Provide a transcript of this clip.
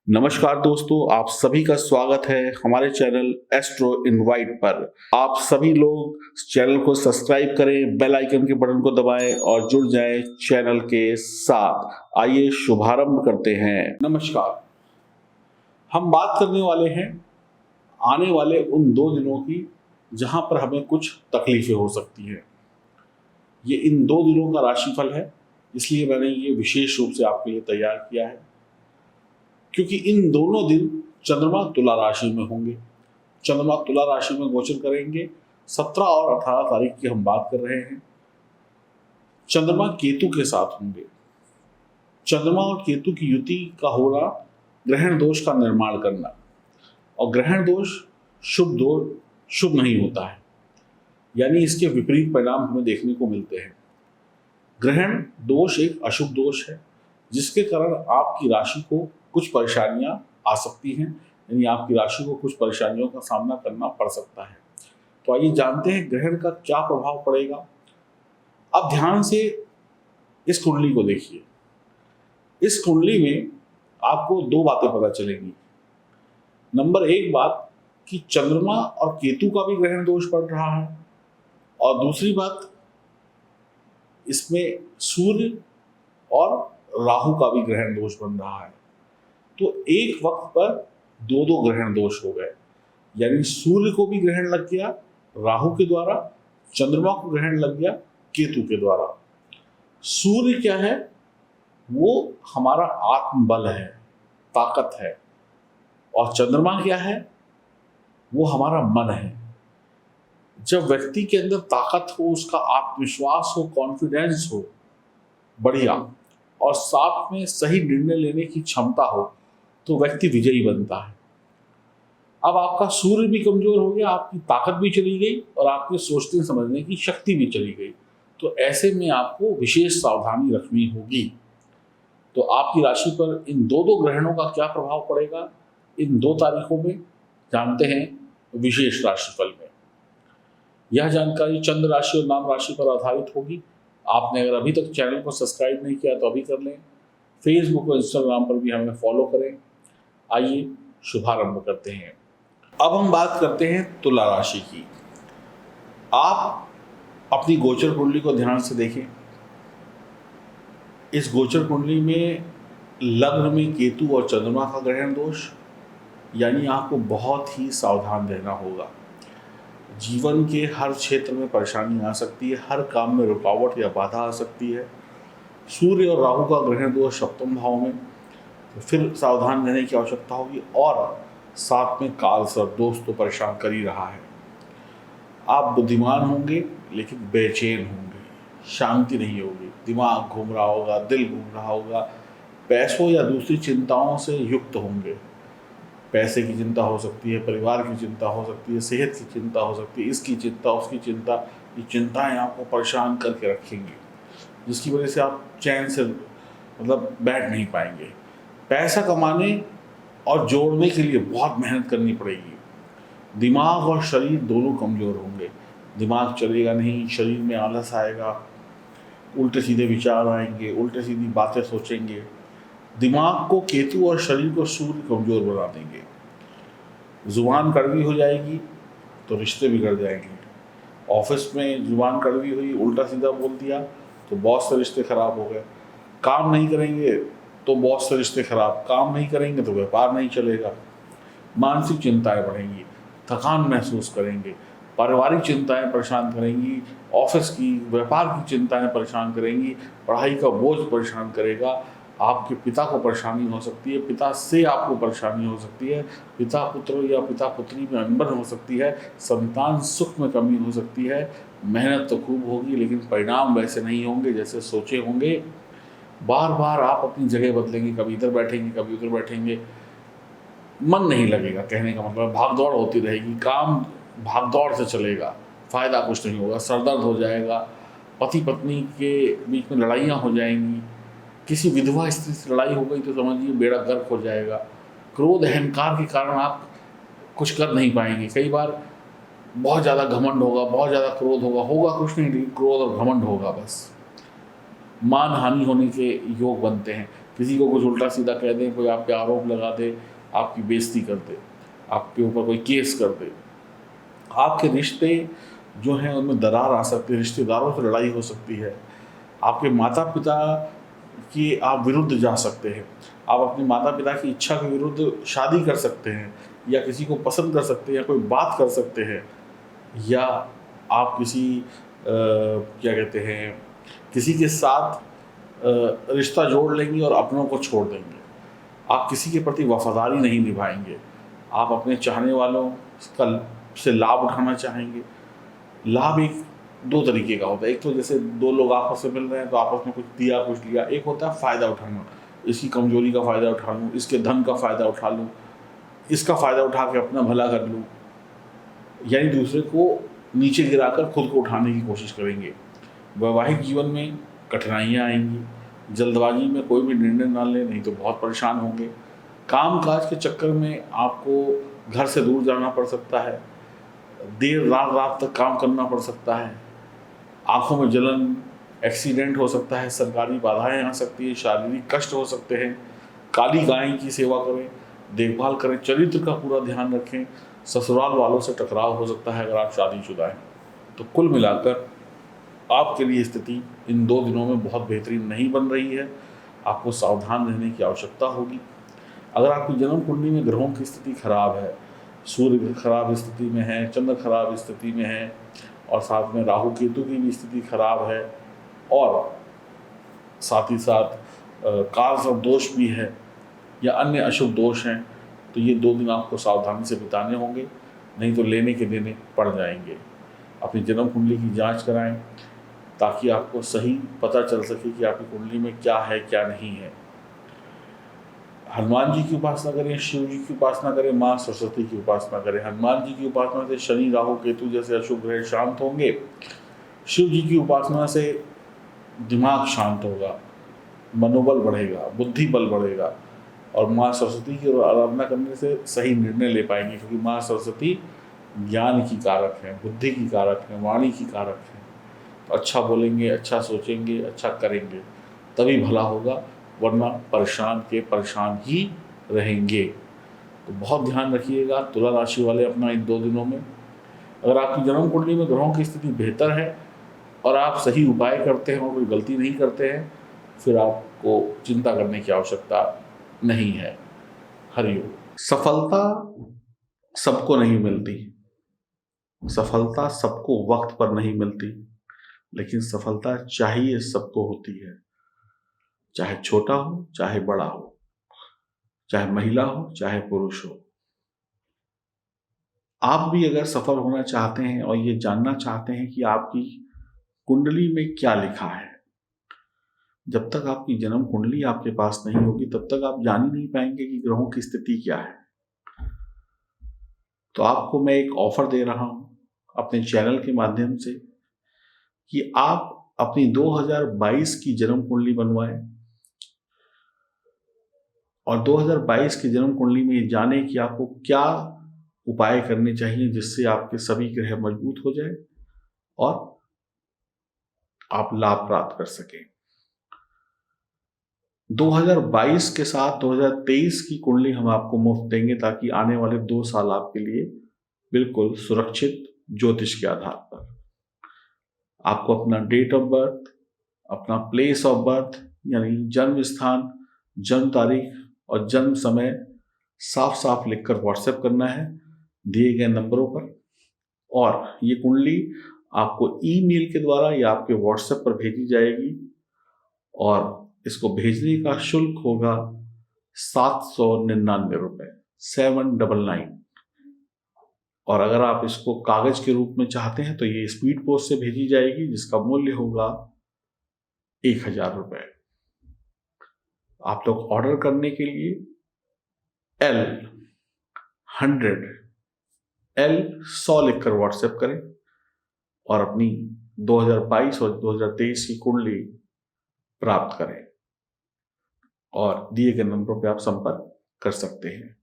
नमस्कार दोस्तों, आप सभी का स्वागत है हमारे चैनल एस्ट्रो इनवाइट पर। आप सभी लोग चैनल को सब्सक्राइब करें, बेल आइकन के बटन को दबाएं और जुड़ जाएं चैनल के साथ। आइए शुभारंभ करते हैं। नमस्कार, हम बात करने वाले हैं आने वाले उन 2 दिनों की जहां पर हमें कुछ तकलीफें हो सकती हैं। ये इन 2 दिनों का राशिफल है, इसलिए मैंने ये विशेष रूप से आपके लिए तैयार किया है, क्योंकि इन दोनों दिन चंद्रमा तुला राशि में होंगे। चंद्रमा तुला राशि में गोचर करेंगे। 17 और 18 तारीख की हम बात कर रहे हैं। चंद्रमा केतु के साथ होंगे। चंद्रमा और केतु की युति का होना ग्रहण दोष का निर्माण करना, और ग्रहण दोष शुभ नहीं होता है, यानी इसके विपरीत परिणाम हमें देखने को मिलते हैं। ग्रहण दोष एक अशुभ दोष है, जिसके कारण आपकी राशि को कुछ परेशानियां आ सकती हैं, यानी आपकी राशि को कुछ परेशानियों का सामना करना पड़ सकता है। तो आइए जानते हैं ग्रहण का क्या प्रभाव पड़ेगा। अब ध्यान से इस कुंडली को देखिए। इस कुंडली में आपको 2 बातें पता चलेंगी। नंबर 1 बात कि चंद्रमा और केतु का भी ग्रहण दोष पड़ रहा है, और दूसरी बात इसमें सूर्य और राहु का भी ग्रहण दोष बन रहा है। तो एक वक्त पर 2 ग्रहण दोष हो गए, यानी सूर्य को भी ग्रहण लग गया राहु के द्वारा, चंद्रमा को ग्रहण लग गया केतु के द्वारा। सूर्य क्या है? वो हमारा आत्मबल है, ताकत है, और चंद्रमा क्या है? वो हमारा मन है। जब व्यक्ति के अंदर ताकत हो, उसका आत्मविश्वास हो, कॉन्फिडेंस हो बढ़िया, और साथ में सही निर्णय लेने की क्षमता हो, तो व्यक्ति विजयी बनता है। अब आपका सूर्य भी कमजोर हो गया, आपकी ताकत भी चली गई, और आपके सोचने समझने की शक्ति भी चली गई। तो ऐसे में आपको विशेष सावधानी रखनी होगी। तो आपकी राशि पर इन 2 ग्रहणों का क्या प्रभाव पड़ेगा इन 2 तारीखों में, जानते हैं विशेष राशिफल में। यह जानकारी चंद्र राशि और नाम राशि पर आधारित होगी। आपने अगर अभी तक चैनल को सब्सक्राइब नहीं किया तो अभी कर लें। फेसबुक और इंस्टाग्राम पर भी हमें फॉलो करें। आइए शुभारंभ करते हैं। अब हम बात करते हैं तुला राशि की। आप अपनी गोचर कुंडली को ध्यान से देखें। इस गोचर कुंडली में लग्न में केतु और चंद्रमा का ग्रहण दोष, यानी आपको बहुत ही सावधान रहना होगा। जीवन के हर क्षेत्र में परेशानी आ सकती है, हर काम में रुकावट या बाधा आ सकती है। सूर्य और राहु का ग्रहण दोष सप्तम भाव में, तो फिर सावधान रहने की आवश्यकता होगी। और साथ में काल सर्प दोष तो परेशान कर ही रहा है। आप बुद्धिमान होंगे लेकिन बेचैन होंगे, शांति नहीं होगी, दिमाग घूम रहा होगा, दिल घूम रहा होगा, पैसों या दूसरी चिंताओं से युक्त होंगे। पैसे की चिंता हो सकती है, परिवार की चिंता हो सकती है, सेहत की चिंता हो सकती है, इसकी चिंता, उसकी चिंता। ये चिंताएं आपको परेशान करके रखेंगी, जिसकी वजह से आप चैन से बैठ नहीं पाएंगे। पैसा कमाने और जोड़ने के लिए बहुत मेहनत करनी पड़ेगी। दिमाग और शरीर दोनों कमज़ोर होंगे। दिमाग चलेगा नहीं, शरीर में आलस आएगा, उल्टे सीधे विचार आएंगे, उल्टे सीधी बातें सोचेंगे। दिमाग को केतु और शरीर को सूर्य कमज़ोर बना देंगे। जुबान कड़वी हो जाएगी तो रिश्ते बिगड़ जाएंगे। ऑफिस में जुबान कड़वी हुई, उल्टा सीधा बोल दिया तो बॉस से रिश्ते खराब हो गए। काम नहीं करेंगे तो बॉस से रिश्ते खराब, काम नहीं करेंगे तो व्यापार नहीं चलेगा। मानसिक चिंताएं बढ़ेंगी, थकान महसूस करेंगे, पारिवारिक चिंताएं परेशान करेंगी, ऑफिस की, व्यापार की चिंताएं परेशान करेंगी, पढ़ाई का बोझ परेशान करेगा। आपके पिता को परेशानी हो सकती है, पिता से आपको परेशानी हो सकती है, पिता पुत्र या पिता पुत्री में अनबन हो सकती है, संतान सुख में कमी हो सकती है। मेहनत तो खूब होगी लेकिन परिणाम वैसे नहीं होंगे जैसे सोचे होंगे। बार बार आप अपनी जगह बदलेंगे, कभी इधर बैठेंगे, कभी उधर बैठेंगे, मन नहीं लगेगा। कहने का मतलब भाग दौड़ होती रहेगी, काम भाग दौड़ से चलेगा, फ़ायदा कुछ नहीं होगा, सरदर्द हो जाएगा, पति पत्नी के बीच में लड़ाइयाँ हो जाएंगी, किसी विधवा स्त्री से लड़ाई हो गई तो समझिए बेड़ा गर्क हो जाएगा। क्रोध अहंकार के कारण आप कुछ कर नहीं पाएंगे। कई बार बहुत ज़्यादा घमंड होगा, बहुत ज़्यादा क्रोध होगा कुछ नहीं, लेकिन क्रोध और घमंड होगा बस। मान हानि होने के योग बनते हैं। किसी को कुछ उल्टा सीधा कह दें, कोई आप पे आरोप लगा दे, आपकी बेइज्जती कर दे, आपके ऊपर कोई केस कर दे, आपके रिश्ते जो हैं उनमें दरार आ सकती है, रिश्तेदारों से लड़ाई हो सकती है, आपके माता पिता की आप विरुद्ध जा सकते हैं, आप अपने माता पिता की इच्छा के विरुद्ध शादी कर सकते हैं, या किसी को पसंद कर सकते हैं, या कोई बात कर सकते हैं, या आप किसी क्या कहते हैं, किसी के साथ रिश्ता जोड़ लेंगे और अपनों को छोड़ देंगे। आप किसी के प्रति वफादारी नहीं निभाएंगे, आप अपने चाहने वालों का से लाभ उठाना चाहेंगे। लाभ एक दो तरीके का होता है, एक तो जैसे दो लोग आपस में मिल रहे हैं तो आपस में कुछ दिया कुछ लिया, एक होता है फ़ायदा उठाना, इसकी कमजोरी का फ़ायदा उठा लूँ, इसके धन का फ़ायदा उठा लूँ, इसका फ़ायदा उठा के अपना भला कर लूँ, यानी दूसरे को नीचे गिराकर खुद को उठाने की कोशिश करेंगे। वैवाहिक जीवन में कठिनाइयाँ आएंगी, जल्दबाजी में कोई भी निर्णय ना लें, नहीं तो बहुत परेशान होंगे। काम काज के चक्कर में आपको घर से दूर जाना पड़ सकता है, देर रात तक काम करना पड़ सकता है, आँखों में जलन, एक्सीडेंट हो सकता है, सरकारी बाधाएं आ सकती है, शारीरिक कष्ट हो सकते हैं। काली गाय की सेवा करें, देखभाल करें, चरित्र का पूरा ध्यान रखें। ससुराल वालों से टकराव हो सकता है अगर आप शादीशुदा हैं। तो कुल मिलाकर आपके लिए स्थिति इन 2 दिनों में बहुत बेहतरीन नहीं बन रही है, आपको सावधान रहने की आवश्यकता होगी। अगर आपकी जन्म कुंडली में ग्रहों की स्थिति खराब है, सूर्य खराब स्थिति में है, चंद्र खराब स्थिति में है, और साथ में राहु केतु की भी स्थिति खराब है, और साथ ही साथ काल सर्प दोष भी है या अन्य अशुभ दोष हैं, तो ये 2 दिन आपको सावधानी से बिताने होंगे, नहीं तो लेने के देने पड़ जाएंगे। अपनी जन्म कुंडली की जांच कराएं ताकि आपको सही पता चल सके कि आपकी कुंडली में क्या है क्या नहीं है। हनुमान जी की उपासना करें, शिव जी की उपासना करें, माँ सरस्वती की उपासना करें। हनुमान जी की उपासना से शनि राहु केतु जैसे अशुभ ग्रह शांत होंगे, शिव जी की उपासना से दिमाग शांत होगा, मनोबल बढ़ेगा, बुद्धि बल बढ़ेगा, और माँ सरस्वती की आराधना करने से सही निर्णय ले पाएंगे, क्योंकि माँ सरस्वती ज्ञान की कारक हैं, बुद्धि की कारक हैं, वाणी की कारक हैं। तो अच्छा बोलेंगे, अच्छा सोचेंगे, अच्छा करेंगे, तभी भला होगा, वरना परेशान के परेशान ही रहेंगे। तो बहुत ध्यान रखिएगा तुला राशि वाले अपना इन 2 दिनों में। अगर आपकी जन्म कुंडली में ग्रहों की स्थिति बेहतर है और आप सही उपाय करते हैं और कोई गलती नहीं करते हैं, फिर आपको चिंता करने की आवश्यकता नहीं है। हरिओम। सफलता सबको नहीं मिलती, सफलता सबको वक्त पर नहीं मिलती, लेकिन सफलता चाहिए सबको होती है, चाहे छोटा हो चाहे बड़ा हो, चाहे महिला हो चाहे पुरुष हो। आप भी अगर सफल होना चाहते हैं और ये जानना चाहते हैं कि आपकी कुंडली में क्या लिखा है, जब तक आपकी जन्म कुंडली आपके पास नहीं होगी तब तक आप जान ही नहीं पाएंगे कि ग्रहों की स्थिति क्या है। तो आपको मैं एक ऑफर दे रहा हूं अपने चैनल के माध्यम से कि आप अपनी 2022 की जन्म कुंडली बनवाएं और 2022 की जन्म कुंडली में ये जाने कि आपको क्या उपाय करने चाहिए जिससे आपके सभी ग्रह मजबूत हो जाए और आप लाभ प्राप्त कर सकें। 2022 के साथ 2023 की कुंडली हम आपको मुफ्त देंगे ताकि आने वाले 2 साल आपके लिए बिल्कुल सुरक्षित ज्योतिष के आधार पर। आपको अपना डेट ऑफ बर्थ, अपना प्लेस ऑफ बर्थ यानी जन्म स्थान, जन्म तारीख और जन्म समय साफ साफ लिखकर व्हाट्सएप करना है दिए गए नंबरों पर, और ये कुंडली आपको ईमेल के द्वारा या आपके व्हाट्सएप पर भेजी जाएगी और इसको भेजने का शुल्क होगा 799 रुपए, 799। और अगर आप इसको कागज के रूप में चाहते हैं तो ये स्पीड पोस्ट से भेजी जाएगी जिसका मूल्य होगा 1000 रुपए। आप लोग ऑर्डर करने के लिए L100 लिखकर व्हाट्सएप करें और अपनी 2022 और 2023 की कुंडली प्राप्त करें और दिए गए नंबरों पर आप संपर्क कर सकते हैं।